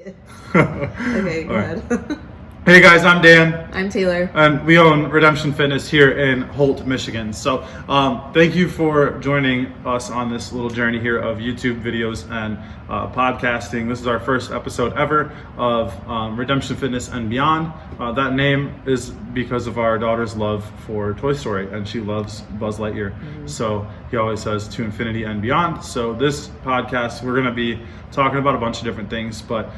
Okay, go ahead. Hey guys, I'm Dan. I'm Taylor. And we own Redemption Fitness here in Holt, Michigan. So thank you for joining us on this little journey here of YouTube videos and podcasting. This is our first episode ever of Redemption Fitness and Beyond. That name is because of our daughter's love for Toy Story, and she loves Buzz Lightyear. Mm-hmm. So he always says to infinity and beyond. So this podcast, we're going to be talking about a bunch of different things, but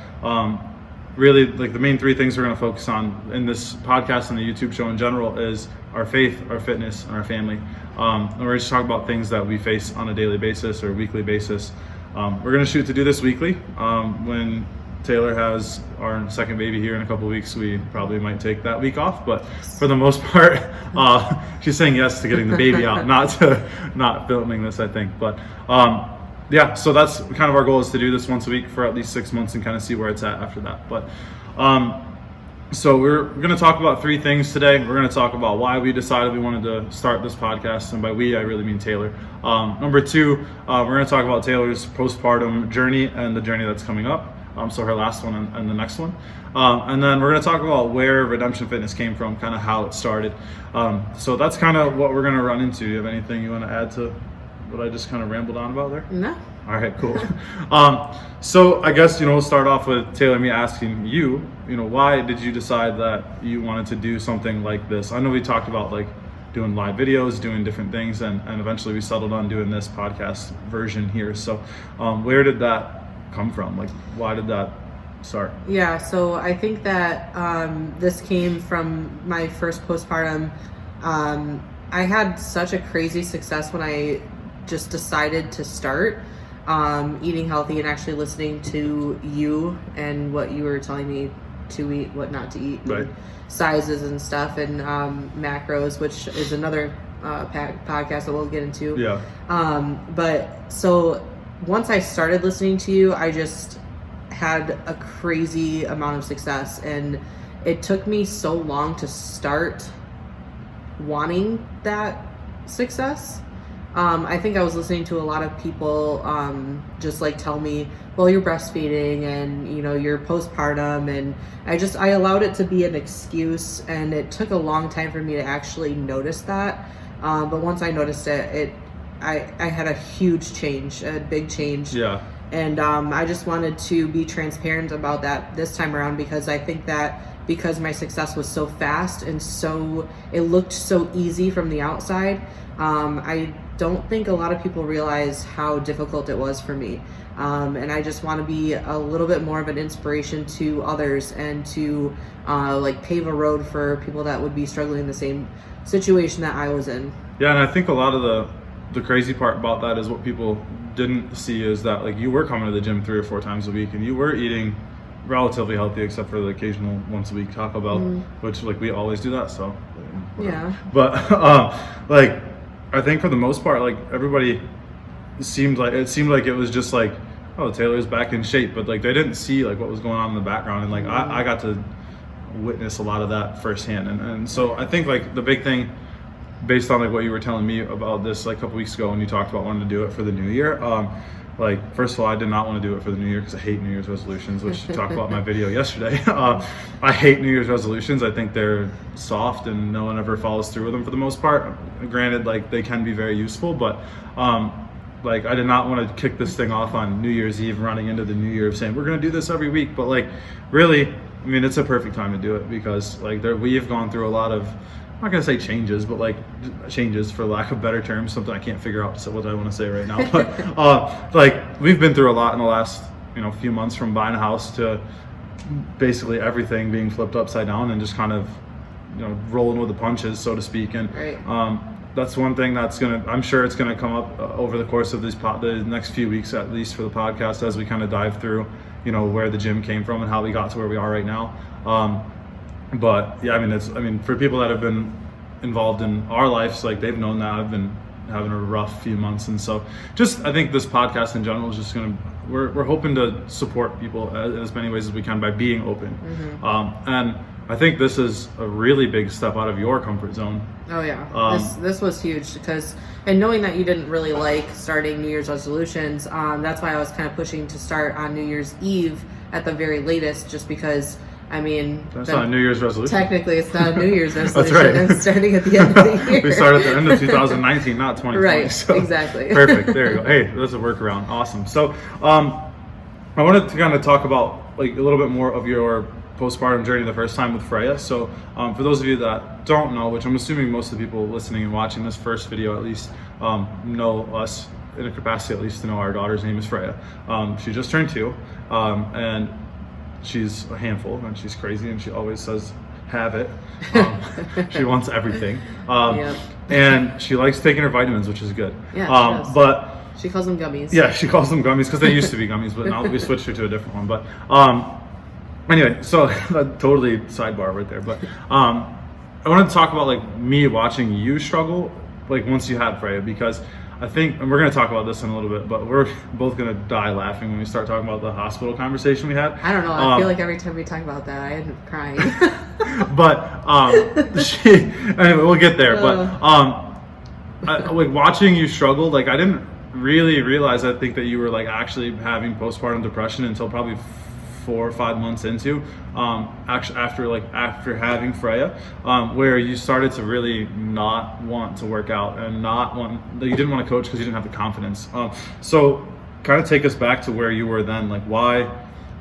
really, like the main three things we're going to focus on in this podcast and the YouTube show in general is our faith, our fitness, and our family. And we're just talking about things that we face on a daily basis or weekly basis. We're going to shoot to do this weekly. When Taylor has our second baby here in a couple of weeks, we probably might take that week off. But for the most part, she's saying yes to getting the baby out, not filming this, I think. But yeah, so that's kind of our goal, is to do this once a week for at least 6 months and kind of see where it's at after that. But so we're going to talk about three things today. We're going to talk about why we decided we wanted to start this podcast, and by we, I really mean Taylor. Number two, we're going to talk about Taylor's postpartum journey and the journey that's coming up. So her last one and the next one. And then we're going to talk about where Redemption Fitness came from, kind of how it started. So that's kind of what we're going to run into. Do you have anything you want to add to what I just kind of rambled on about there? No. All right, cool. So I guess, we'll start off with Taylor, me asking you, why did you decide that you wanted to do something like this? I know we talked about like doing live videos, doing different things, and eventually we settled on doing this podcast version here. So where did that come from? Like, why did that start? Yeah, so I think that this came from my first postpartum. I had such a crazy success when I just decided to start eating healthy and actually listening to you and what you were telling me to eat, what not to eat, right, sizes and stuff, and macros, which is another podcast that we'll get into. Yeah. But so once I started listening to you, I just had a crazy amount of success, and it took me so long to start wanting that success. I think I was listening to a lot of people just like tell me, well, you're breastfeeding and you're postpartum, and I allowed it to be an excuse, and it took a long time for me to actually notice that. But once I noticed it, I had a huge change, a big change. Yeah. And I just wanted to be transparent about that this time around, because I think that because my success was so fast and it looked so easy from the outside, I don't think a lot of people realize how difficult it was for me. And I just want to be a little bit more of an inspiration to others, and to like pave a road for people that would be struggling in the same situation that I was in. Yeah, and I think a lot of the crazy part about that is what people didn't see is that like you were coming to the gym 3 or 4 times a week, and you were eating relatively healthy, except for the occasional once a week Taco Bell, which like we always do that. So yeah. But like I think for the most part, like everybody seemed like it was just like, oh, Taylor's back in shape, but like they didn't see like what was going on in the background, and like I got to witness a lot of that firsthand, and so I think like the big thing, based on like what you were telling me about this like a couple weeks ago when you talked about wanting to do it for the new year, like first of all, I did not want to do it for the new year because I hate New Year's resolutions, which you talked about in my video yesterday. I hate New Year's resolutions. I think they're soft and no one ever follows through with them for the most part. Granted, like they can be very useful, but like I did not want to kick this thing off on New Year's Eve, running into the new year of saying we're going to do this every week. But like really, I mean, it's a perfect time to do it, because like we have gone through a lot of, I'm not going to say changes, but like changes for lack of better terms, something I can't figure out what I want to say right now. But like we've been through a lot in the last few months, from buying a house to basically everything being flipped upside down and just kind of rolling with the punches, so to speak. And right. That's one thing I'm sure it's gonna come up over the course of the next few weeks, at least for the podcast, as we kind of dive through where the gym came from and how we got to where we are right now. But yeah, I mean for people that have been involved in our lives, like they've known that I've been having a rough few months, and so just I think this podcast in general is just we're hoping to support people in as many ways as we can by being open. Mm-hmm. And I think this is a really big step out of your comfort zone. Oh yeah, this was huge, and knowing that you didn't really like starting New Year's resolutions, that's why I was kind of pushing to start on New Year's Eve, at the very latest, just because, I mean, that's not a New Year's resolution. Technically, it's not a New Year's resolution. That's right. It's starting at the end of the year. We start at the end of 2019, not 2020. Right, so. exactly. Perfect. There you go. Hey, that's a workaround. Awesome. So, I wanted to kind of talk about like a little bit more of your postpartum journey the first time with Freya. So, for those of you that don't know, which I'm assuming most of the people listening and watching this first video at least know us in a capacity, at least to know our daughter's name is Freya. She just turned 2, and she's a handful, and she's crazy, and she always says, "Have it." She wants everything, and she likes taking her vitamins, which is good. Yeah, she does. But she calls them gummies. yeah, she calls them gummies because they used to be gummies, but now we switched her to a different one. But anyway, so totally sidebar right there. But I wanted to talk about like me watching you struggle, like once you had Freya, because I think, and we're going to talk about this in a little bit, but we're both going to die laughing when we start talking about the hospital conversation we had. I don't know. I feel like every time we talk about that, I end up crying. But anyway, we'll get there. But like watching you struggle, like I didn't really realize, I think, that you were like actually having postpartum depression until probably 4 or 5 months into actually after having Freya, where you started to really not want to work out and you didn't want to coach because you didn't have the confidence. So kind of take us back to where you were then. Like why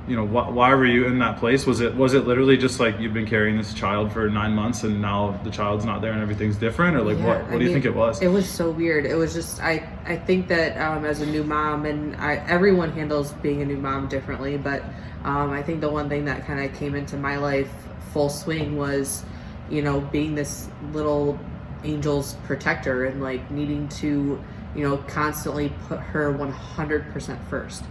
were you in that place? Was it literally just like you've been carrying this child for 9 months and now the child's not there and everything's different, or like what do you think it was? It was so weird. It was just I think that as a new mom, and everyone handles being a new mom differently, but I think the one thing that kind of came into my life full swing was, being this little angel's protector and like needing to, constantly put her 100% first.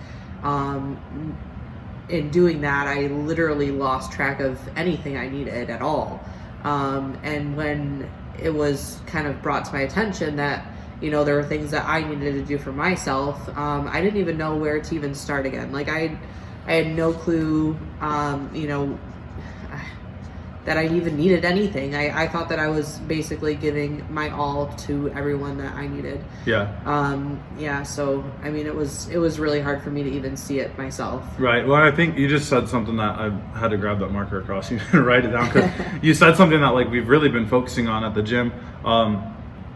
In doing that, I literally lost track of anything I needed at all. And when it was kind of brought to my attention that, there were things that I needed to do for myself, I didn't even know where to even start again. Like I had no clue, that I even needed anything. I thought that I was basically giving my all to everyone that I needed. Yeah. So I mean, it was really hard for me to even see it myself. Right. Well, I think you just said something that I had to grab that marker across you and write it down, because you said something that like we've really been focusing on at the gym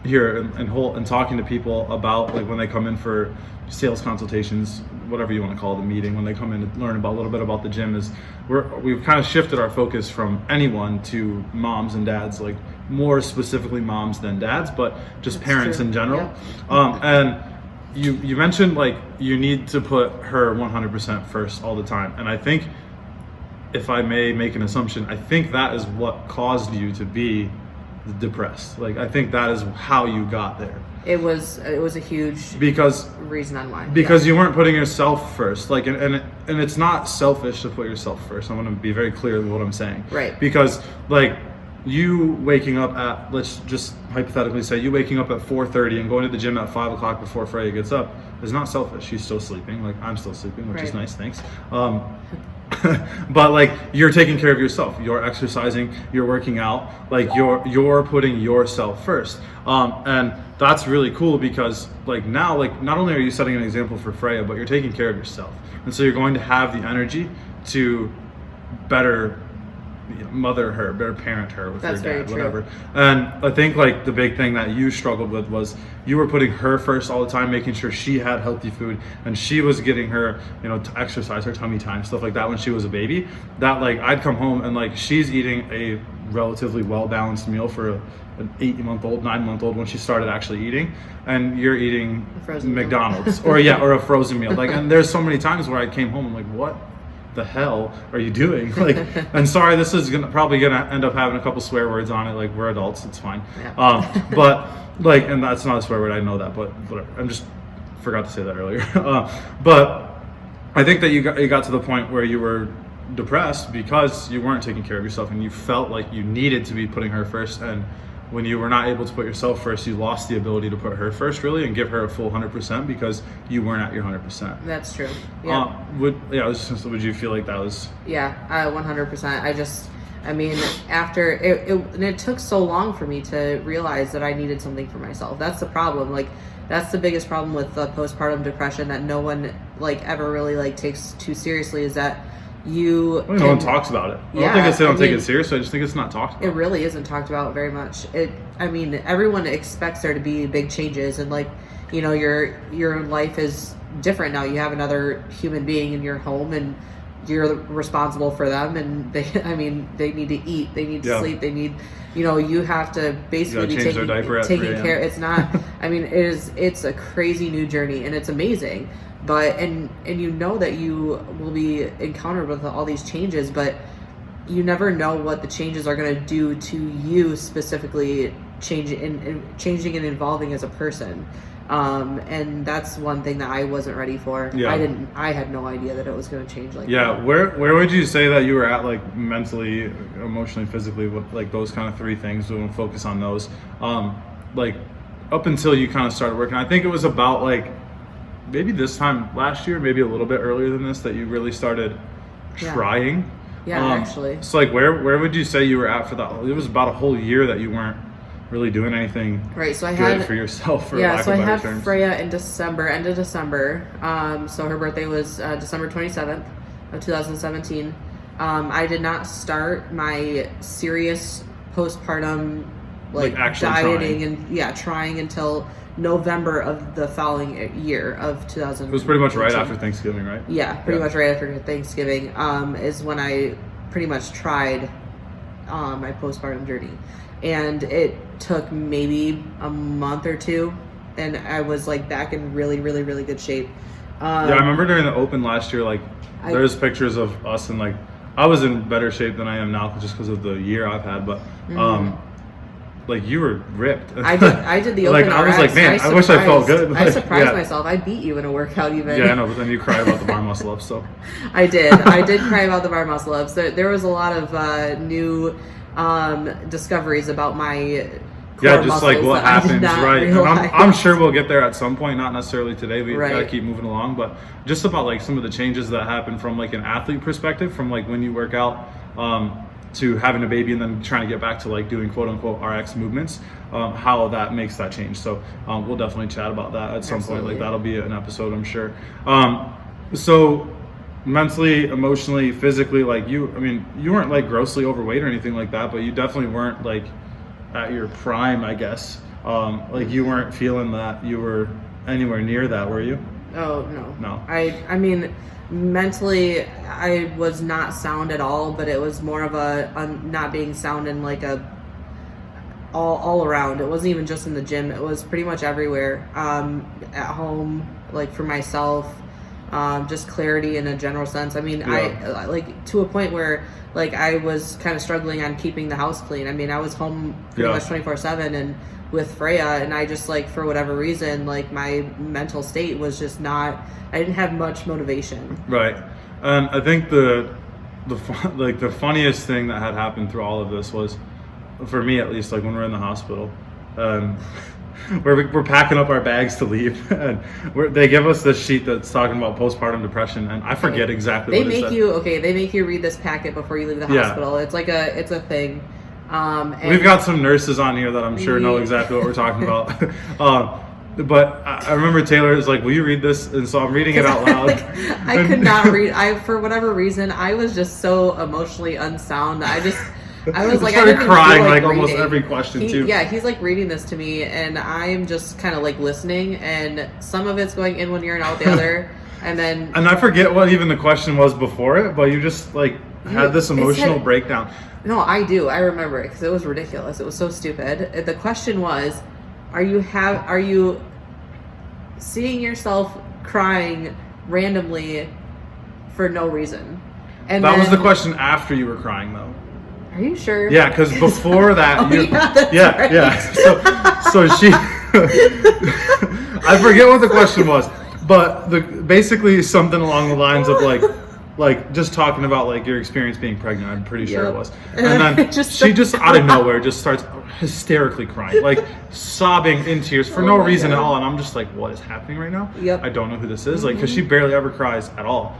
here in Holt, and talking to people about like when they come in for sales consultations, whatever you want to call the meeting, when they come in to learn about a little bit about the gym, is we've kind of shifted our focus from anyone to moms and dads, like more specifically moms than dads, but just That's parents true. In general. Yeah. And you mentioned like you need to put her 100% first all the time, and I think, if I may make an assumption, I think that is what caused you to be depressed. Like I think that is how you got there. It was a huge reason on why. Because you weren't putting yourself first. Like and it's not selfish to put yourself first. I want to be very clear with what I'm saying. Right. Because like you waking up at, let's just hypothetically say you waking up at 4:30 and going to the gym at 5 o'clock before Freya gets up is not selfish. She's still sleeping. Like I'm still sleeping, which is nice. Thanks. But like you're taking care of yourself, you're exercising, you're working out, like you're putting yourself first, and that's really cool, because like now, like not only are you setting an example for Freya, but you're taking care of yourself, and so you're going to have the energy to better mother her, better parent her with That's your dad, very whatever. And I think like the big thing that you struggled with was you were putting her first all the time, making sure she had healthy food, and she was getting her, to exercise, her tummy time, stuff like that when she was a baby. That like I'd come home and like she's eating a relatively well-balanced meal for an 8-month-old, 9-month-old when she started actually eating, and you're eating McDonald's or a frozen meal. Like, and there's so many times where I came home and like, what the hell are you doing? Like, and sorry, this is probably gonna end up having a couple swear words on it. Like, we're adults, it's fine. Yeah. But like, and that's not a swear word, I know that, but whatever. I just forgot to say that earlier. But I think that you got to the point where you were depressed because you weren't taking care of yourself, and you felt like you needed to be putting her first. And when you were not able to put yourself first, you lost the ability to put her first, really, and give her a full 100% because you weren't at your 100%. That's true. Yeah. Would you feel like that was? Yeah, 100%. I mean, after it took so long for me to realize that I needed something for myself. That's the problem. Like, that's the biggest problem with postpartum depression that no one like ever really like takes too seriously, is that you no one talks about it. I don't think it's they don't take it seriously. I just think it's not talked about. It really isn't talked about very much. I mean, everyone expects there to be big changes, and like, you know, your life is different now. You have another human being in your home, and you're responsible for them, and they need to eat, they need to sleep, they need, you know, you have to basically be taking care. It's not, I mean, it's a crazy new journey, and it's amazing, but and you know that you will be encountered with all these changes, but you never know what the changes are going to do to you specifically, changing and evolving as a person. And that's one thing that I wasn't ready for. Yeah. I had no idea that it was going to change like that. Yeah. Where would you say that you were at, like, mentally, emotionally, physically, with like those kind of three things? We'll focus on those. Like, up until you kind of started working, I think it was about like maybe this time last year, maybe a little bit earlier than this, that you really started trying. Yeah, actually. So like, where would you say you were at for that? It was about a whole year that you weren't really doing anything so I good had for yourself, for yeah lack so of I better had terms. Freya in end of December, so her birthday was December 27th of 2017. I did not start my serious postpartum like dieting and trying until November of the following year of 2000. It was pretty much right after Thanksgiving, right? Yeah, pretty much right after Thanksgiving is when I pretty much tried my postpartum journey. And it took maybe a month or two, and I was like back in really, really, really good shape. I remember during the Open last year, like there's pictures of us, and like I was in better shape than I am now just because of the year I've had. But like you were ripped. I did the Open. Like I was like, man, I wish I felt good. I surprised myself. I beat you in a workout even. Yeah, I know, but then you cry about the bar muscle ups. So I did cry about the bar muscle ups. There was a lot of new discoveries about my core just like what happens, right? And I'm sure we'll get there at some point, not necessarily today. We gotta keep moving along, but just about like some of the changes that happen from like an athlete perspective, from like when you work out to having a baby and then trying to get back to like doing quote unquote RX movements, how that makes that change. So we'll definitely chat about that at some point. Like that'll be an episode, I'm sure. So mentally, emotionally, physically, like you weren't like grossly overweight or anything like that, but you definitely weren't like at your prime, I guess. Like you weren't feeling that you were anywhere near that, were you? Oh, no. I mean, mentally, I was not sound at all, but it was more of a not being sound in like a all around. It wasn't even just in the gym. It was pretty much everywhere. At home, like for myself, just clarity in a general sense. I mean, I like to a point where like I was kind of struggling on keeping the house clean. I mean, I was home pretty much 24/7 and with Freya, and I just like for whatever reason, like my mental state was just not. I didn't have much motivation. Right, and I think the funniest thing that had happened through all of this was, for me at least, like when we're in the hospital. We're packing up our bags to leave, and they give us this sheet that's talking about postpartum depression, and I forget exactly what it said. They make you read this packet before you leave the hospital. It's like it's a thing. And we've got some nurses on here that I'm sure know exactly what we're talking about. But I remember Taylor was like, "Will you read this?" And so I'm reading it out loud. I could not read. For whatever reason, I was just so emotionally unsound. I was like, I started crying like almost every question too. Yeah, he's like reading this to me, and I'm just kind of like listening, and some of it's going in one ear and out the other, and then. And I forget what even the question was before it, but you just like had this emotional breakdown. No, I do. I remember it because it was ridiculous. It was so stupid. The question was, are you seeing yourself crying randomly for no reason? And that was the question after you were crying, though. Are you sure? Yeah, because before that, right. So she, I forget what the question was, but basically something along the lines of like just talking about like your experience being pregnant. I'm pretty sure it was, and then she just out of nowhere just starts hysterically crying, like sobbing in tears for no reason at all, and I'm just like, what is happening right now? I don't know who this is, like, because she barely ever cries at all.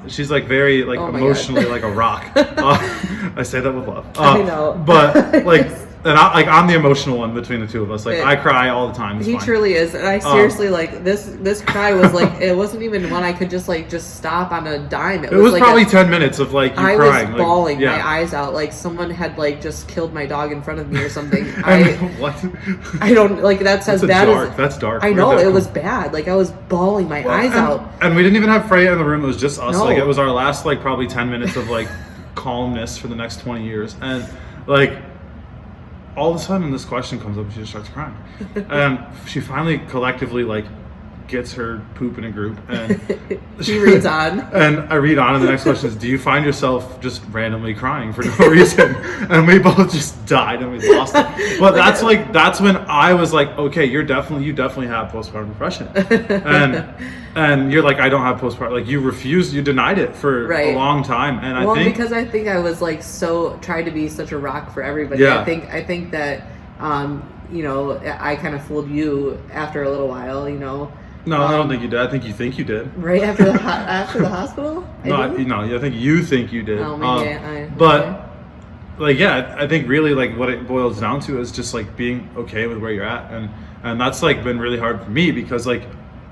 She's like very emotionally like a rock. I say that with love. I know, but like and I'm the emotional one between the two of us. Like I cry all the time. It's He fine. truly is, and I seriously like this cry was like it wasn't even one I could just stop on a dime. It was like probably 10 minutes of like you I crying. was bawling like, my eyes out, like someone had like just killed my dog in front of me or something. What? I don't like that's as bad dark. as That's dark. I know it was bad. Like I was bawling my eyes out. And we didn't even have Freya in the room. It was just us. No. Like it was our last like probably 10 minutes of like calmness for the next 20 years. And like all of a sudden this question comes up and she just starts crying. And she finally collectively like gets her poop in a group and She reads on. And I read on and the next question is, do you find yourself just randomly crying for no reason? And we both just died and we lost it. But that's when I was like, okay, you definitely have postpartum depression. And you're like, I don't have postpartum. Like you denied it for a long time. And I think because I think I was like so tried to be such a rock for everybody. Yeah. I think that I kind of fooled you after a little while, No, I don't think you did. I think you did. Right after the hospital? I think you think you did. Oh, maybe but I think really like what it boils down to is just like being okay with where you're at, and that's like been really hard for me because like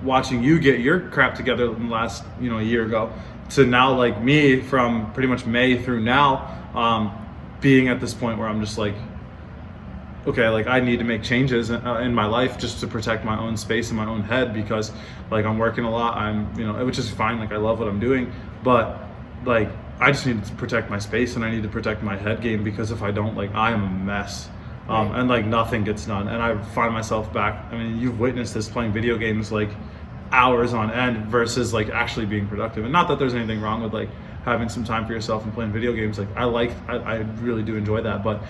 watching you get your crap together in the last a year ago to now like me from pretty much May through now being at this point where I'm just like, okay, like I need to make changes in my life just to protect my own space in my own head because like I'm working a lot. I'm, which is fine. Like I love what I'm doing, but like I just need to protect my space and I need to protect my head game because if I don't, like I am a mess. And like nothing gets done. And I find myself back. I mean, you've witnessed this playing video games like hours on end versus like actually being productive. And not that there's anything wrong with like having some time for yourself and playing video games. Like I really do enjoy that. But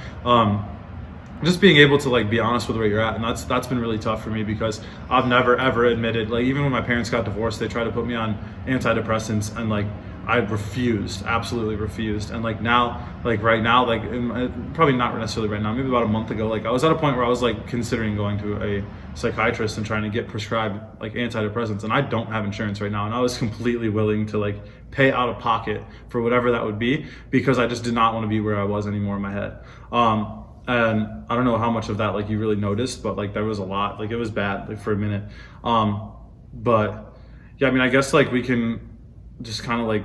just being able to like be honest with where you're at, and that's been really tough for me because I've never ever admitted, like even when my parents got divorced, they tried to put me on antidepressants and like I absolutely refused. And like now, like right now, like probably not necessarily right now, maybe about a month ago, like I was at a point where I was like considering going to a psychiatrist and trying to get prescribed like antidepressants, and I don't have insurance right now, and I was completely willing to like pay out of pocket for whatever that would be because I just did not want to be where I was anymore in my head. And I don't know how much of that like you really noticed, but like there was a lot. Like it was bad like for a minute. But yeah, I mean, I guess like we can just kind of like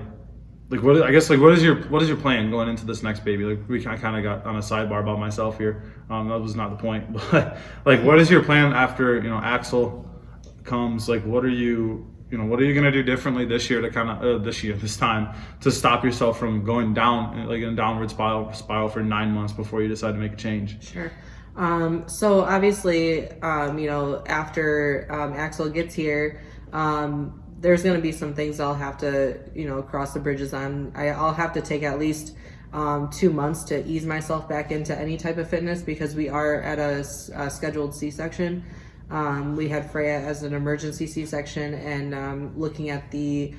what is your plan going into this next baby? Like I kind of got on a sidebar about myself here. That was not the point, but like what is your plan after Axel comes? Like what are you going to do differently this year to kind of this time to stop yourself from going down like in a downward spiral for 9 months before you decide to make a change? Sure. So obviously, after Axel gets here, there's going to be some things I'll have to, cross the bridges on. I'll have to take at least 2 months to ease myself back into any type of fitness because we are at a scheduled C-section. We had Freya as an emergency C-section, and looking at the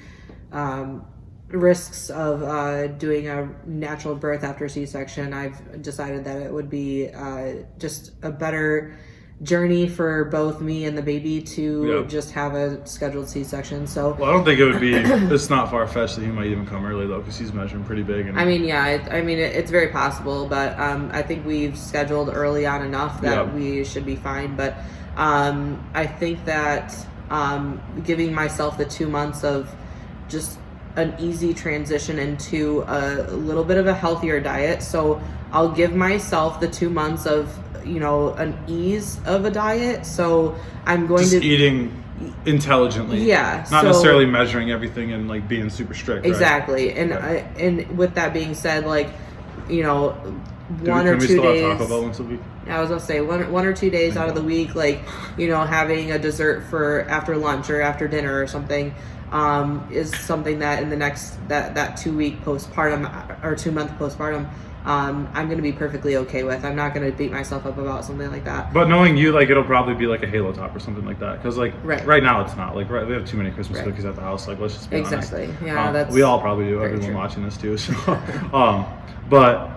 risks of doing a natural birth after C-section, I've decided that it would be just a better journey for both me and the baby to just have a scheduled C-section. So I don't think it would be it's not far-fetched that he might even come early though because he's measuring pretty big. And it's very possible, but I think we've scheduled early on enough that we should be fine. But I think that giving myself the 2 months of just an easy transition into a little bit of a healthier diet. So I'll give myself the 2 months of an ease of a diet. So I'm going just to eating intelligently. Yeah. Not necessarily measuring everything and like being super strict. Exactly. Right? And and with that being said, like, 1 or 2 days. Can we still have Taco Bell once a week? I was gonna say one or 2 days out of the week, like, having a dessert for after lunch or after dinner or something, is something that in the next that 2 week postpartum or 2 month postpartum, I'm going to be perfectly okay with. I'm not going to beat myself up about something like that. But knowing you, like, it'll probably be like a Halo Top or something like that. Because, like, right now it's not. Like, we have too many Christmas cookies at the house. Like, let's just be honest. Exactly. Yeah, that's we all probably do. Everyone true. Watching this too. So, but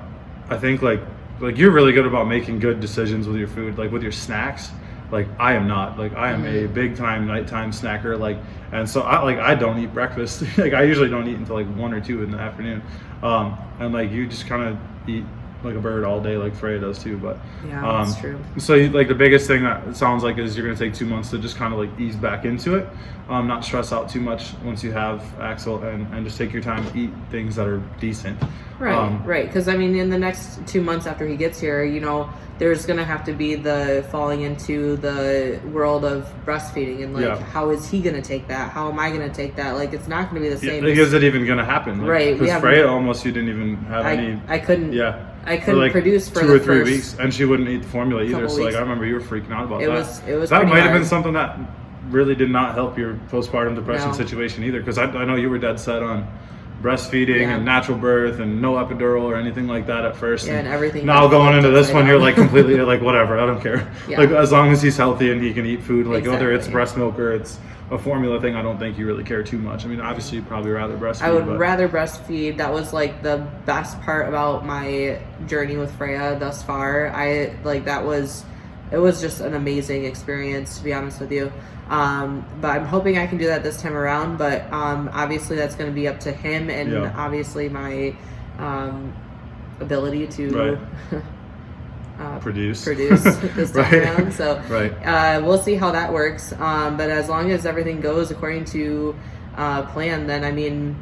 I think like you're really good about making good decisions with your food, like with your snacks. Like I am not. Like I am a big time nighttime snacker. Like, and so I don't eat breakfast. Like I usually don't eat until like 1 or 2 in the afternoon. And like you just kind of eat like a bird all day like Freya does too. But Yeah, that's true. So like the biggest thing that it sounds like is you're gonna take 2 months to just kind of like ease back into it, not stress out too much once you have Axel, and just take your time to eat things that are decent. Right, right. Because I mean, in the next 2 months after he gets here, you know, there's gonna have to be the falling into the world of breastfeeding, and like, Yeah. how is he gonna take that? How am I gonna take that? Like, it's not gonna be the same. Like, is it even gonna happen? Like, Right, we Because haven't- Freya almost you didn't even have any. I couldn't. Yeah. I couldn't like produce for 2 the or 3 first weeks, and she wouldn't eat the formula either. couple So like weeks. I remember you were freaking out about It that. was that pretty might have hard. been something that really did not help your postpartum depression No. situation either, because I know you were dead set on breastfeeding Yeah. and natural birth and no epidural or anything like that at first. Yeah, and everything Now got going flipped into this upside one, you're down. like completely like whatever. I don't care. Yeah. Like as long as he's healthy and he can eat food, like whether it's Exactly. breast milk or it's a formula thing, I don't think you really care too much. I mean, obviously you'd probably rather breastfeed. I would but- rather breastfeed. That was like the best part about my journey with Freya thus far. It was just an amazing experience, to be honest with you. But I'm hoping I can do that this time around. But obviously that's going to be up to him, and Yeah. obviously my ability to produce this time Right. around. So Right. we'll see how that works. But as long as everything goes according to plan, then I mean,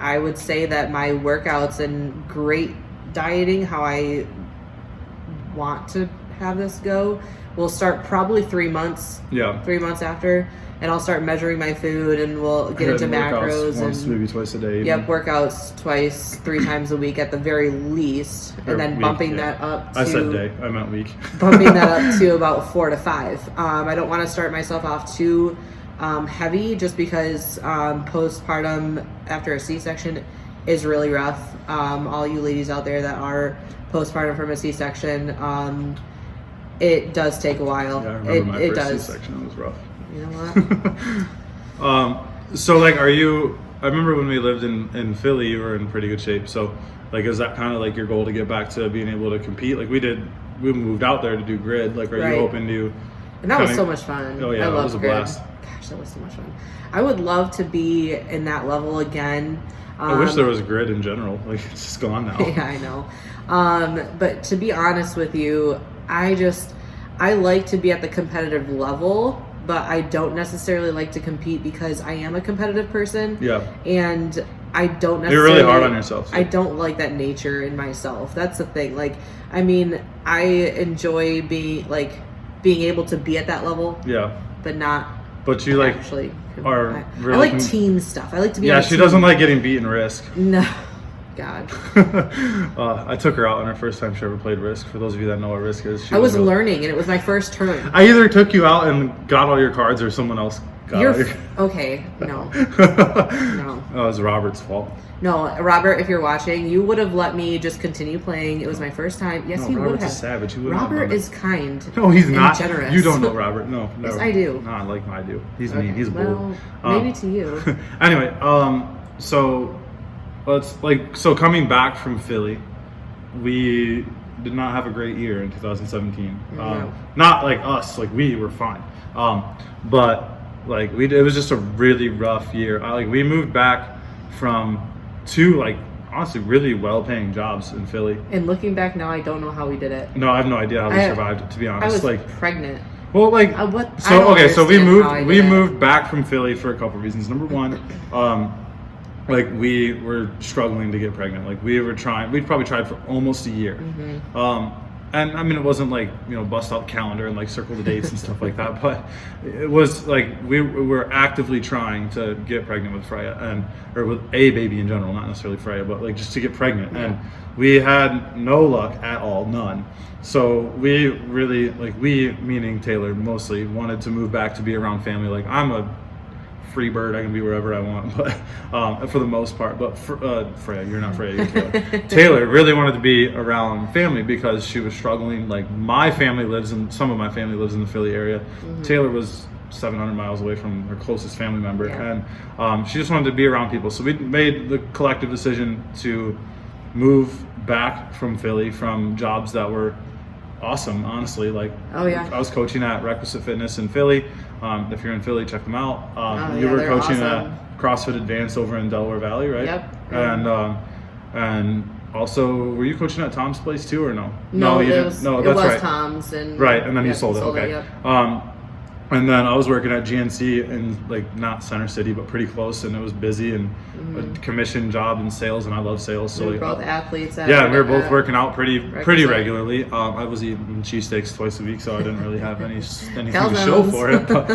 I would say that my workouts and great dieting, how I want to have this go, will start probably 3 months. Yeah. 3 months after, and I'll start measuring my food, and we'll get into And workouts macros once, and maybe twice a day. even. yep, workouts twice, 3 times a week at the very least, Or and then week, bumping yeah. that up to I said day. I meant week. bumping that up to about 4 to 5. I don't want to start myself off too heavy, just because postpartum after a C-section is really rough. All you ladies out there that are postpartum from a C-section, it does take a while. Yeah, I remember my it first does. C-section. It was rough. You know what? So like, I remember when we lived in Philly, you were in pretty good shape. So like, is that kind of like your goal to get back to being able to compete? Like we moved out there to do grid. Like, are Right. you hoping to? And that was kinda- so much fun. Oh, yeah, I that loved was a grid. blast. Gosh, that was so much fun. I would love to be in that level again. I wish there was grid in general. Like, it's just gone now. Yeah, I know. But to be honest with you, I like to be at the competitive level, but I don't necessarily like to compete because I am a competitive person. Yeah. And I don't necessarily. You're really hard on yourself. So. I don't like that nature in myself. That's the thing. Like, I mean, I enjoy being able to be at that level, Yeah. but not But you like actually. are I really like com- team stuff. I like to be. Yeah, on a she team. doesn't like getting beat in Risk. No, God. I took her out on her first time she ever played Risk. For those of you that know what Risk is, she I was real- learning, and it was my first turn. I either took you out and got all your cards, or someone else got You're all your. okay. No, No. It was Robert's fault. no, Robert. If you're watching, you would have let me just continue playing. It was my first time. Yes, No, you would Robert's a have. savage. He wouldn't have Robert done it. is kind. No, he's and not. generous. You don't know Robert. No, never. Yes, I do. No, I do. He's Okay, mean. He's well, bold. maybe to you. Anyway, so so coming back from Philly, we did not have a great year in 2017. No. Not like us, like we were fine. But like it was just a really rough year. We moved back from 2 like honestly really well-paying jobs in Philly. And looking back now, I don't know how we did it. No, I have no idea how we I- survived it, to be I honest. was Like, pregnant. well, like What? I so don't okay, so we understand how I moved did it. back from Philly for a couple reasons. Number one, like we were struggling to get pregnant. Like we'd probably tried for almost a year. Mm-hmm. And I mean, it wasn't like, bust out the calendar and like circle the dates and stuff like that, but it was like we were actively trying to get pregnant with Freya, or with a baby in general, not necessarily Freya, but like just to get pregnant. Yeah. And we had no luck at all, none. So we really, we meaning Taylor mostly, wanted to move back to be around family. Like, I'm a free bird, I can be wherever I want, but for the most part. But Freya, you're not Freya, you're Taylor. Taylor really wanted to be around family because she was struggling. Like, some of my family lives in the Philly area. Mm-hmm. Taylor was 700 miles away from her closest family member, Yeah. and she just wanted to be around people. So we made the collective decision to move back from Philly, from jobs that were awesome, honestly. Like, Oh, yeah. I was coaching at Requisite Fitness in Philly. If you're in Philly, check them out. You yeah, were they're coaching awesome. at CrossFit Advanced over in Delaware Valley, right? Yep. And also, were you coaching at Tom's place too, or no? No, you it didn't. was, No, it that's was right. Tom's, and Right, and then you yep, sold it. Okay. Yep. And then I was working at GNC in like not Center City, but pretty close, and it was busy and a commission job in sales, and I love sales. So We were both athletes. yeah, we were both working out pretty Requisite. regularly. I was eating cheesesteaks twice a week, so I didn't really have anything to Calzones. show for it. But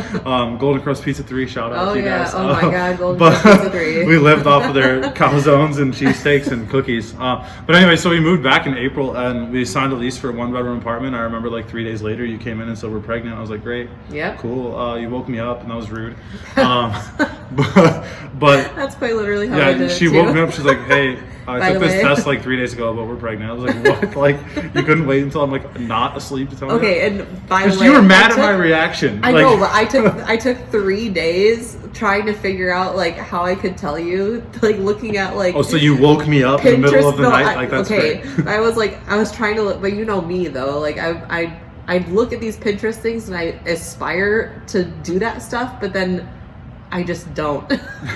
Golden Cross Pizza 3, shout out Oh to you yeah! guys. Oh my God, Golden but Cross Pizza 3. we lived off of their calzones and cheesesteaks and cookies. But anyway, so we moved back in April, and we signed a lease for a 1-bedroom apartment. I remember like 3 days later, you came in and said we're pregnant. I was like, great, Yep. cool. You woke me up, and that was rude. But That's quite literally how I yeah, did she it too. woke me up. She's like, "Hey, I By took the this way. test like 3 days ago, but we're pregnant." I was like, "What? Like, you couldn't wait until I'm like not asleep to tell me?" Okay, and by the Because way, you were mad I at my took- reaction. I like, know, but I took 3 days trying to figure out like how I could tell you, like looking at like. oh, so you woke me up in the middle of the night? Like that's okay. great. I was trying to look, but you know me though. Like I look at these Pinterest things and I aspire to do that stuff, but then I just don't.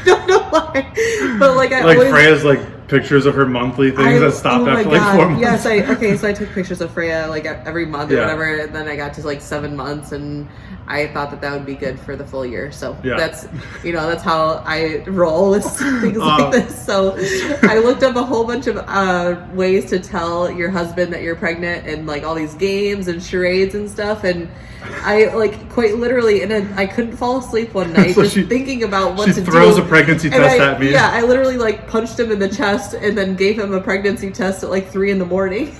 Don't know why. But like I Like always, Freya's like pictures of her monthly things that stopped oh my after like God. 4 months. Yes, so I took pictures of Freya like every month or Yeah. whatever, and then I got to like 7 months, and I thought that would be good for the full year. So Yeah. that's that's how I roll with things like this. So I looked up a whole bunch of ways to tell your husband that you're pregnant, and like all these games and charades and stuff, and I like quite literally, and then I couldn't fall asleep one night So just she- thinking about what She to do. throws a pregnancy And test at me. Yeah, I literally like punched him in the chest and then gave him a pregnancy test at like 3 a.m. And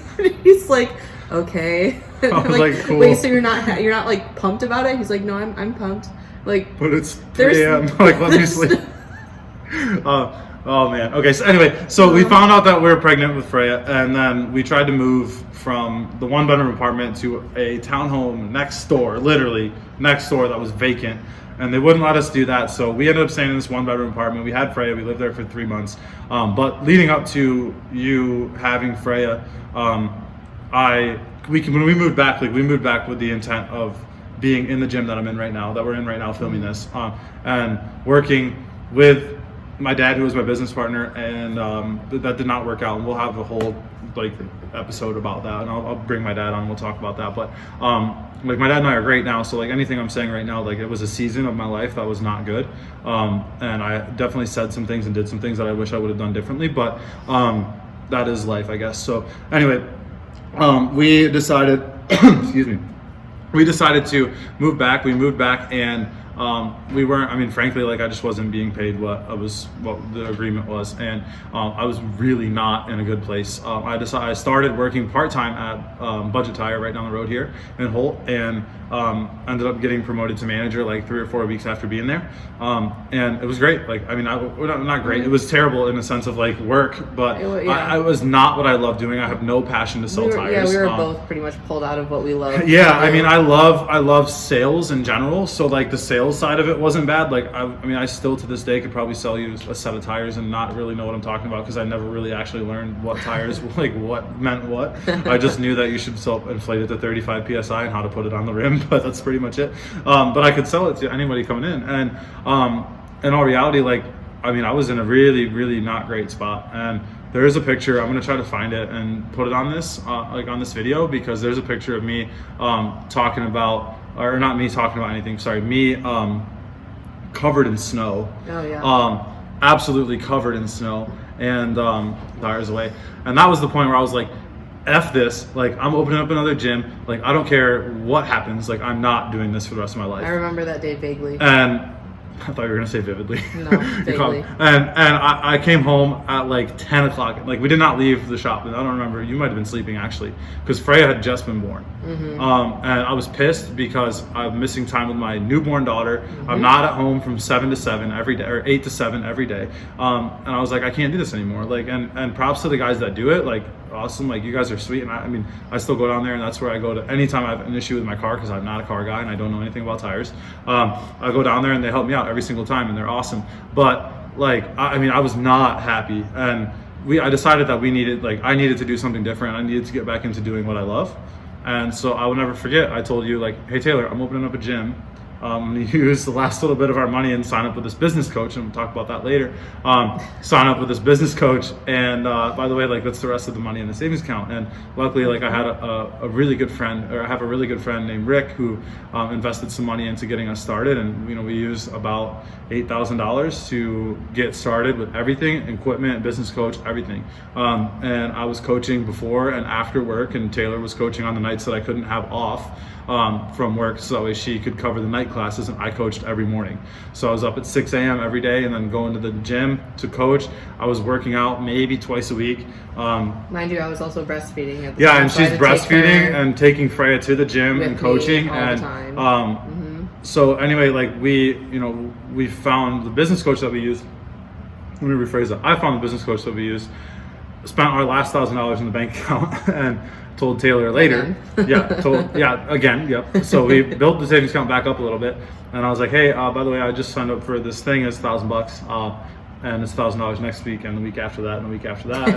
he's like, okay. And I I'm was like, cool. Wait, so you're not like pumped about it? He's like, no, I'm pumped. Like, But it's 3 There's- a.m. Like, let me there's- sleep. Oh man. Okay. So anyway, so we found out that we were pregnant with Freya, and then we tried to move from the 1-bedroom apartment to a townhome next door, literally next door, that was vacant, and they wouldn't let us do that. So we ended up staying in this 1-bedroom apartment. We had Freya. We lived there for 3 months. But leading up to you having Freya, when we moved back, like we moved back with the intent of being in the gym that I'm in right now, that we're in right now filming this, and working with my dad, who was my business partner, and that did not work out. And we'll have a whole like episode about that, and I'll bring my dad on. We'll talk about that. But like my dad and I are great now, so like anything I'm saying right now, like it was a season of my life that was not good, and I definitely said some things and did some things that I wish I would have done differently. But that is life, I guess. So anyway, we decided, excuse me, we decided to move back. We moved back, and we weren't, I mean, frankly, like I just wasn't being paid what the agreement was, and I was really not in a good place. I started working part-time at Budget Tire right down the road here in Holt, and ended up getting promoted to manager like 3 or 4 weeks after being there, and it was great. Like, I mean, not great, it was terrible in the sense of like work, but I was not what I love doing. I have no passion to sell tires. Yeah, we were both pretty much pulled out of what we love. Yeah, I mean, I love sales in general, so like the sales side of it wasn't bad. Like I mean, I still to this day could probably sell you a set of tires and not really know what I'm talking about, because I never really actually learned what tires like what meant what. I just knew that you should inflate it to 35 psi and how to put it on the rim, but that's pretty much it. But I could sell it to anybody coming in, and in all reality, like I mean, I was in a really not great spot. And there is a picture, I'm gonna try to find it and put it on this like on this video, because there's a picture of me talking about, or not me talking about anything, sorry, me covered in snow. Oh yeah. Absolutely covered in snow, and tires away. And that was the point where I was like, F this, like I'm opening up another gym, like I don't care what happens, like I'm not doing this for the rest of my life. I remember that day vaguely. And I thought you were gonna say vividly. No, You called- vaguely. and I came home at like 10 o'clock. Like we did not leave the shop. I don't remember. You might have been sleeping actually, because Freya had just been born. Mm-hmm. And I was pissed because I'm missing time with my newborn daughter. Mm-hmm. I'm not at home from 7 to 7 every day, or 8 to 7 every day. And I was like, I can't do this anymore. Like, and props to the guys that do it. Like, awesome. Like, you guys are sweet. And I mean, I still go down there, and that's where I go to anytime I have an issue with my car, because I'm not a car guy and I don't know anything about tires. I go down there and they help me out every single time, and they're awesome. But like, I mean, I was not happy, and I decided that I needed to do something different. I needed to get back into doing what I love. And so I will never forget, I told you like, hey Taylor, I'm opening up a gym. use the last little bit of our money and sign up with this business coach, and we'll talk about that later. Sign up with this business coach, and by the way, like that's the rest of the money in the savings account. And luckily, like I had a really good friend, or I have a really good friend named Rick who invested some money into getting us started, and we use about $8,000 to get started with everything, equipment, business coach, everything. And I was coaching before and after work, and Taylor was coaching on the nights that I couldn't have off from work, so that way she could cover the night classes, and I coached every morning. So I was up at 6 a.m. every day and then going to the gym to coach. I was working out maybe twice a week. Mind you, I was also breastfeeding at the yeah, time, and so I she's had to take breastfeeding her and taking Freya to the gym with and coaching me all and the time. so anyway, like we found the business coach that we used. Let me rephrase that. I found the business coach that we used, spent our last $1,000 in the bank account, and told Taylor later. Again. Yep. So we built the savings account back up a little bit, and I was like, hey, by the way, I just signed up for this thing. It's $1,000, and it's $1,000 next week, and the week after that, and the week after that.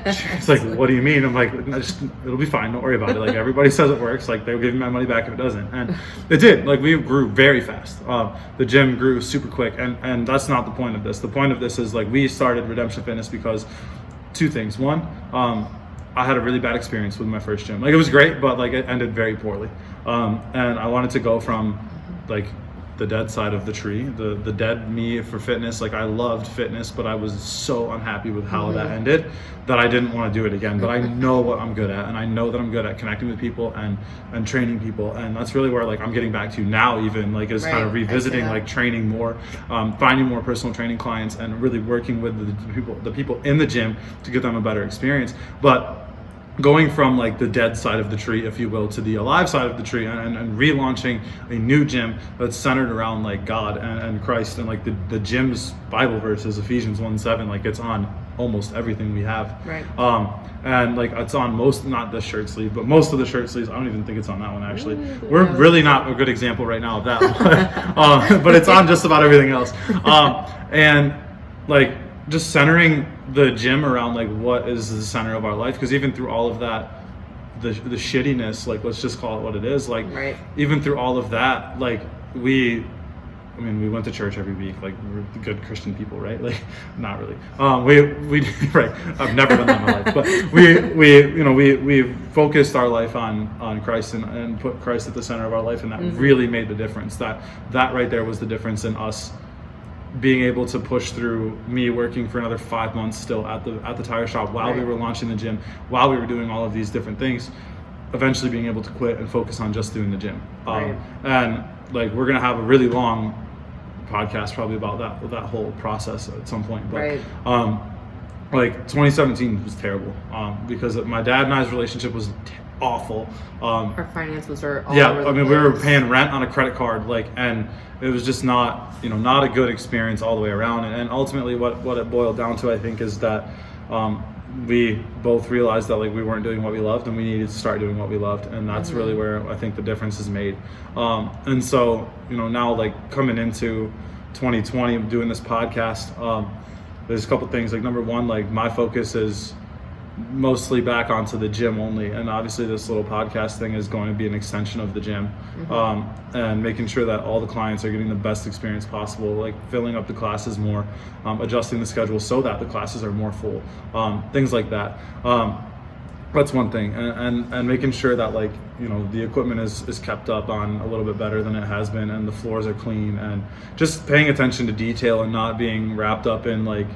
And she's like, what do you mean? I'm like, it'll be fine. Don't worry about it. Like everybody says it works. Like they'll give me my money back if it doesn't, and it did. Like we grew very fast. The gym grew super quick, and that's not the point of this. The point of this is like we started Redemption Fitness because two things. One, I had a really bad experience with my first gym. Like it was great, but like it ended very poorly. And I wanted to go from like the dead side of the tree, the dead me for fitness. Like I loved fitness, but I was so unhappy with how that ended that I didn't want to do it again. But I know what I'm good at, and I know that I'm good at connecting with people and training people, and that's really where like I'm getting back to now, even like is kind of revisiting like training more, finding more personal training clients, and really working with the people in the gym to give them a better experience. But going from like the dead side of the tree, if you will, to the alive side of the tree, and relaunching a new gym that's centered around like God and Christ, and like the gym's Bible verse is Ephesians 1:7. Like it's on almost everything we have. Right. And like it's on most, not the shirt sleeve, but most of the shirt sleeves. I don't even think it's on that one actually. We're really not a good example right now of that, but it's on just about everything else. And like just centering the gym around like what is the center of our life, because even through all of that, the shittiness, like let's just call it what it is, like even through all of that, like we went to church every week, like we're good Christian people, right? Like not really. We right. I've never done that in my life, but we focused our life on Christ and put Christ at the center of our life, and that really made the difference. That right there was the difference in us being able to push through, me working for another 5 months still at the tire shop while we were launching the gym, while we were doing all of these different things, eventually being able to quit and focus on just doing the gym. And like we're gonna have a really long podcast probably about that whole process at some point, but like 2017 was terrible because my dad and I's relationship was awful. Our finances were all over the place. We were paying rent on a credit card, like, and it was just not a good experience all the way around. And ultimately what it boiled down to, I think, is that we both realized that like we weren't doing what we loved, and we needed to start doing what we loved, and that's really where I think the difference is made. And so now like coming into 2020 doing this podcast, there's a couple things. Like number one, like my focus is mostly back onto the gym only, and obviously this little podcast thing is going to be an extension of the gym, and making sure that all the clients are getting the best experience possible, like filling up the classes more, adjusting the schedule so that the classes are more full, things like that. That's one thing, and making sure that like the equipment is kept up on a little bit better than it has been, and the floors are clean, and just paying attention to detail and not being wrapped up in like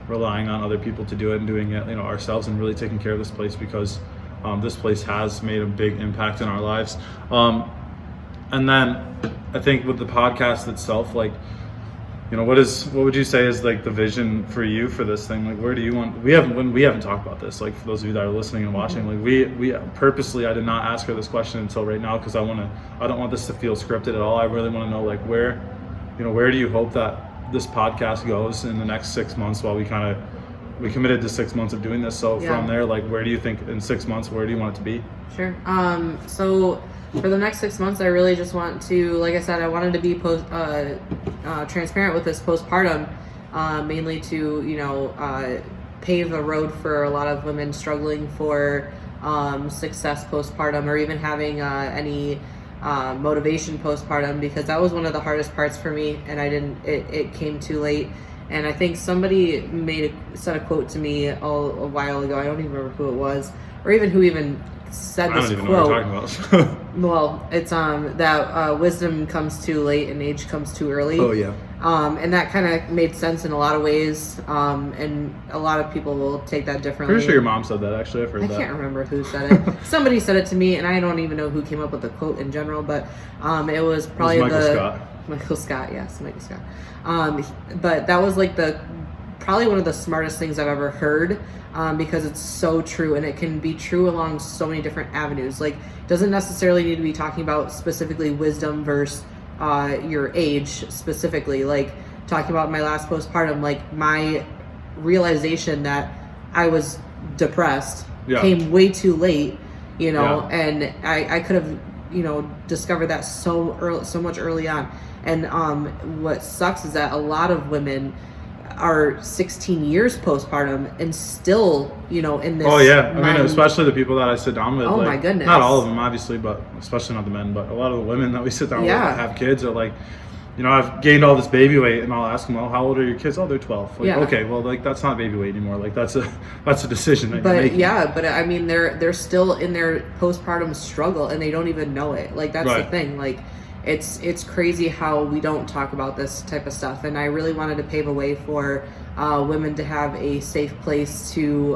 relying on other people to do it and doing it ourselves, and really taking care of this place, because this place has made a big impact in our lives. And then I think with the podcast itself, like what would you say is like the vision for you for this thing? Like where do you want, we haven't talked about this, like for those of you that are listening and watching, like we purposely, I did not ask her this question until right now, because I don't want this to feel scripted at all. I really want to know like where do you hope that this podcast goes in the next 6 months, while we committed to 6 months of doing this. So from there, like where do you think in 6 months, where do you want it to be? Sure. So for the next 6 months, I really just want to, like I said, I wanted to be transparent with this postpartum, mainly to pave the road for a lot of women struggling for success postpartum, or even having any motivation postpartum, because that was one of the hardest parts for me, and it came too late. And I think somebody said a quote to me a while ago. I don't even remember who it was, or even who even said this quote. I don't even know what you're talking about. Well, it's that wisdom comes too late and age comes too early. Oh yeah. And that kind of made sense in a lot of ways. And a lot of people will take that differently. Pretty sure your mom said that. Actually, I've heard that. I can't remember who said it. Somebody said it to me, and I don't even know who came up with the quote in general. But it was probably Michael Scott. Michael Scott, yes, Michael Scott. But that was like probably one of the smartest things I've ever heard, because it's so true, and it can be true along so many different avenues. Like, doesn't necessarily need to be talking about specifically wisdom versus your age specifically. Like, talking about my last postpartum, like my realization that I was depressed came way too late, and I could have discovered that so much early on. And what sucks is that a lot of women are 16 years postpartum and still, in this. Oh yeah, I mean, especially the people that I sit down with. Oh like, my goodness. Not all of them, obviously, but especially not the men. But a lot of the women that we sit down with that have kids are like, I've gained all this baby weight, and I'll ask them, well, how old are your kids? Oh, they're 12. Like, okay, well, like that's not baby weight anymore. Like that's a decision that you're making. Yeah, but I mean, they're still in their postpartum struggle, and they don't even know it. Like that's the thing. Like, it's crazy how we don't talk about this type of stuff, and I really wanted to pave a way for women to have a safe place to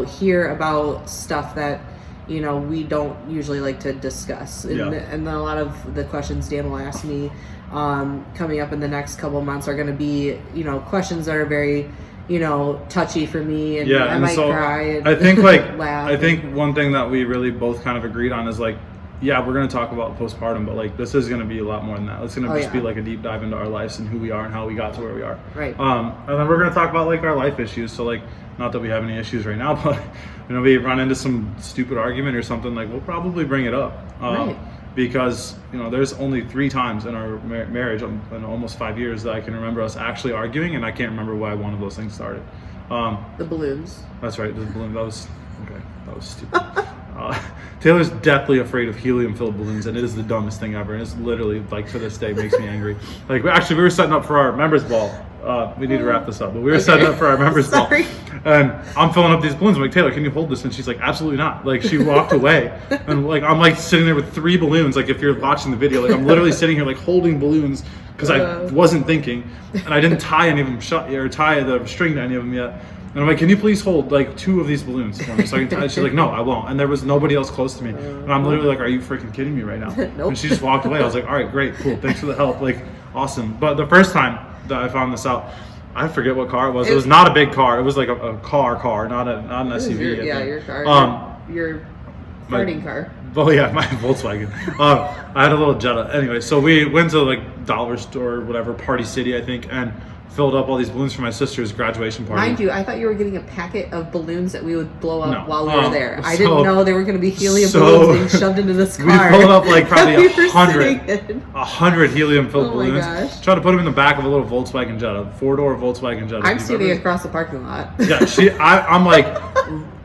hear about stuff that we don't usually like to discuss. And a lot of the questions Dan will ask me coming up in the next couple months are going to be questions that are very touchy for me, and I might cry and I think laugh. I think one thing that we really both kind of agreed on is like, yeah, we're going to talk about postpartum, but like this is going to be a lot more than that. It's going to just be like a deep dive into our lives and who we are and how we got to where we are. Right. And then we're going to talk about like our life issues. So like, not that we have any issues right now, but we run into some stupid argument or something, like we'll probably bring it up. Because there's only 3 times in our marriage in almost 5 years that I can remember us actually arguing, and I can't remember why one of those things started. The balloons. That's right, the balloon. That was stupid. Taylor's deathly afraid of helium-filled balloons, and it is the dumbest thing ever. And it's literally, like, to this day, makes me angry. Like, we were setting up for our members' ball. We need to wrap this up, but we were setting up for our members' ball. And I'm filling up these balloons. I'm like, Taylor, can you hold this? And she's like, absolutely not. Like, she walked away. And, like, I'm, like, sitting there with 3 balloons. Like, if you're watching the video, like, I'm literally sitting here, like, holding balloons because I wasn't thinking. And I didn't tie any of them shut or tie the string to any of them yet. And I'm like, can you please hold like 2 of these balloons for me so I can tie? She's like, no, I won't. And there was nobody else close to me. And I'm literally like, are you freaking kidding me right now? Nope. And she just walked away. I was like, all right, great, cool. Thanks for the help. Like, awesome. But the first time that I found this out, I forget what car it was. It was not a big car. It was like a car, not an SUV. Your car. Your farting car. Oh yeah, my Volkswagen. I had a little Jetta. Anyway, so we went to like dollar store or whatever, Party City, I think, and filled up all these balloons for my sister's graduation party. Mind you, I thought you were getting a packet of balloons that we would blow up while we were there. I didn't know they were going to be helium balloons being shoved into this car. We filled up like probably 100 helium-filled balloons. Gosh. Tried to put them in the back of a little Volkswagen Jetta, 4-door Volkswagen Jetta. I'm standing across the parking lot. Yeah, I'm like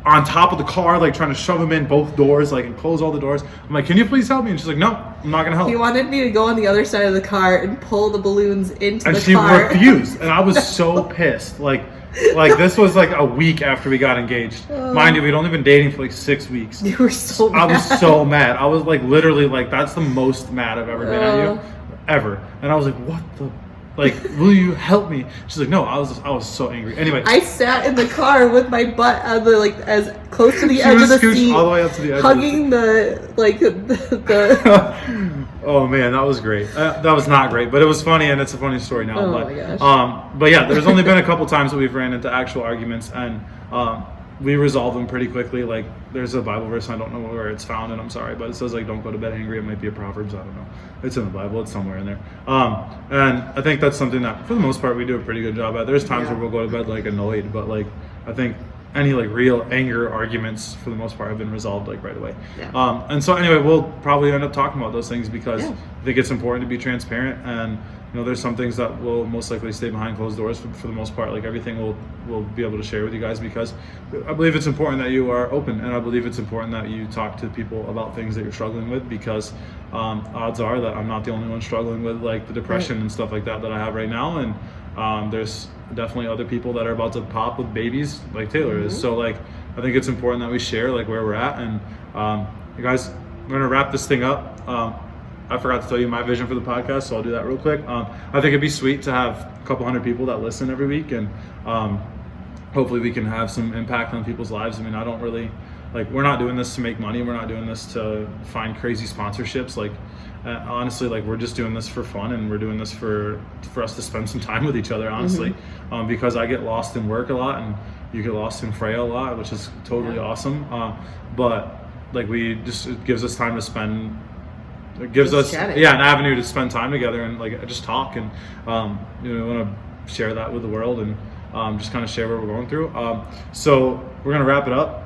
on top of the car, like trying to shove them in both doors, like and close all the doors. I'm like, can you please help me? And she's like, no, I'm not gonna help. He wanted me to go on the other side of the car and pull the balloons into the car. And she refused, and I was so pissed. Like this was like a week after we got engaged. Mind you, we'd only been dating for like 6 weeks. You were so mad. I was so mad. I was like literally like, that's the most mad I've ever been at you, ever. And I was like, what the? Like, will you help me? She's like, no. I was so angry. Anyway, I sat in the car with my butt on the as close to the edge of the seat, all the way up to the edge, hugging the. Oh man, that was great. That was not great, but it was funny, and it's a funny story now. My gosh. But yeah, there's only been a couple times that we've ran into actual arguments, and we resolve them pretty quickly. Like, there's a Bible verse, I don't know where it's found, and I'm sorry, but it says like, don't go to bed angry. It might be a Proverbs, I don't know. It's in the Bible, it's somewhere in there. And I think that's something that for the most part we do a pretty good job at. There's times where we'll go to bed like annoyed, but like I think any like real anger arguments for the most part have been resolved like right away. And so anyway, we'll probably end up talking about those things because I think it's important to be transparent, and there's some things that will most likely stay behind closed doors for the most part. Like everything we'll be able to share with you guys, because I believe it's important that you are open, and I believe it's important that you talk to people about things that you're struggling with, because odds are that I'm not the only one struggling with like the depression and stuff like that I have right now, and there's definitely other people that are about to pop with babies like Taylor is. So like I think it's important that we share like where we're at, and you guys, we're gonna wrap this thing up. I forgot to tell you my vision for the podcast, so I'll do that real quick. I think it'd be sweet to have a couple hundred people that listen every week, and hopefully we can have some impact on people's lives. I mean, I don't really, like, we're not doing this to make money. We're not doing this to find crazy sponsorships. Like, honestly, like, we're just doing this for fun, and we're doing this for us to spend some time with each other, honestly, because I get lost in work a lot, and you get lost in Freya a lot, which is totally awesome. But like, it gives us time to spend. It gives us an avenue to spend time together and like just talk, and we want to share that with the world, and just kind of share what we're going through. So we're gonna wrap it up,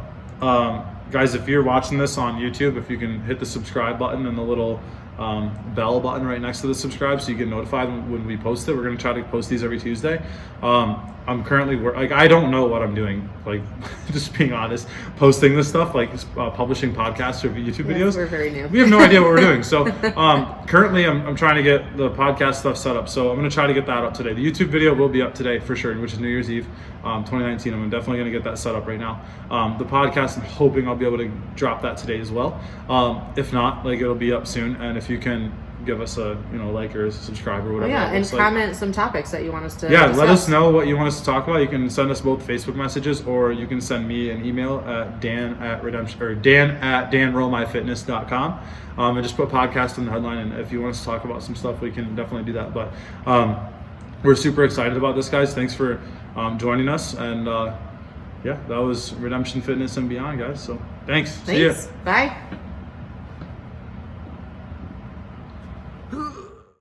guys. If you're watching this on YouTube, if you can hit the subscribe button and the little bell button right next to the subscribe, so you get notified when we post it. We're gonna try to post these every Tuesday. I'm currently I don't know what I'm doing, like just being honest, posting this stuff, like publishing podcasts or YouTube videos. We're very new. We have no idea what we're doing. So currently I'm trying to get the podcast stuff set up. So I'm going to try to get that up today. The YouTube video will be up today for sure, which is New Year's Eve 2019. I'm definitely going to get that set up right now. The podcast, I'm hoping I'll be able to drop that today as well. If not, like, it'll be up soon. And if you can give us a like or a subscribe or whatever. And comment some topics that you want us to discuss. Let us know what you want us to talk about. You can send us both Facebook messages, or you can send me an email at dan@danrollmyfitness.com, and just put podcast in the headline. And if you want us to talk about some stuff, we can definitely do that. But we're super excited about this, guys. Thanks for joining us, and that was Redemption Fitness and Beyond, guys. So thanks. See ya. Bye.